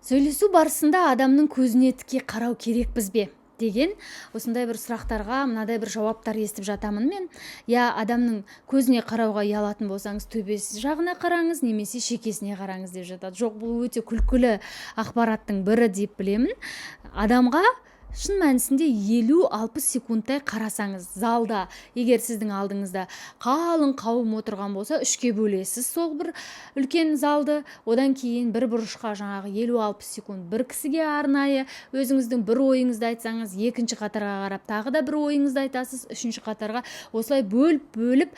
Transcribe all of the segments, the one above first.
Сөйлесу барысында адамның көзіне тіке қарау керекпіз бе деген осындай бір сұрақтарға мынадай бір жауаптар естіп жатамын мен. Я адамның көзіне қарауға ұялатын болсаңыз төбесі жағына қараңыз, немесе шекесіне қараңыз деп жатады. Жоқ, бұл өте күлкілі ақпараттың бірі деп білемін. Адамға шын мәнісінде 50-60 секундтай қарасаңыз, залда, егер сіздің алдыңызда қалың қауым отырған болса, үшке бөлесіз сол бір үлкен залды, одан кейін бір бұрышқа жаңағы 50-60 секунд бір кісіге арнайы өзіңіздің бір ойыңызды айтсаңыз, екінші қатарға қарап тағы да бір ойыңызды айтасыз, үшінші қатарға осылай бөліп,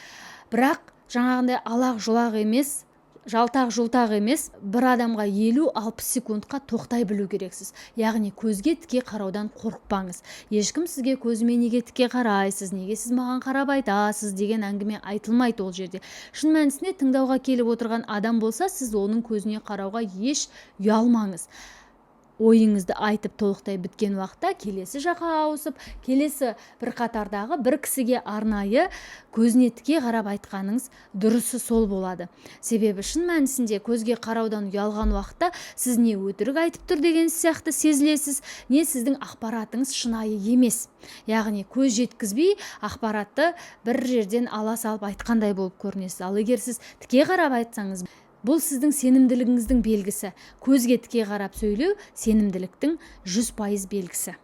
бірақ жаңағындай алақ-жұлақ емес, жалтақ-жұлтақ емес, бір адамға 50-60 секундқа тоқтай білу керексіз. Яғни көзге тіке қараудан қорықпаңыз. Ешкім сізге көзіме неге тіке қарайсыз, неге сіз маған қарап айтасыз деген әңгіме айтылмайды ол жерде. Шын мәнісінде тыңдауға келіп отырған адам болса, сіз оның көзіне қарауға еш ұялмаңыз. Ойыңызды айтып толықтай біткен уақытта келесі жаққа ауысып, келесі бір қатардағы бір кісіге арнайы көзіне тіке қарап айтқаныңыз дұрысы сол болады. Себебі шын мәнісінде көзге қараудан ұялған уақытта сіз не өтірік айтып тұр деген сияқты сезілесіз, не сіздің ақпаратыңыз шынайы емес. Яғни көз жеткізбей ақпаратты бір жерден ала салып айтқандай болып көрінесіз. Ал егер сіз тіке қарап айтсаңыз, бұл сіздің сенімділігіңіздің белгісі. Көзге тіке қарап сөйлеу сенімділіктің 100% белгісі.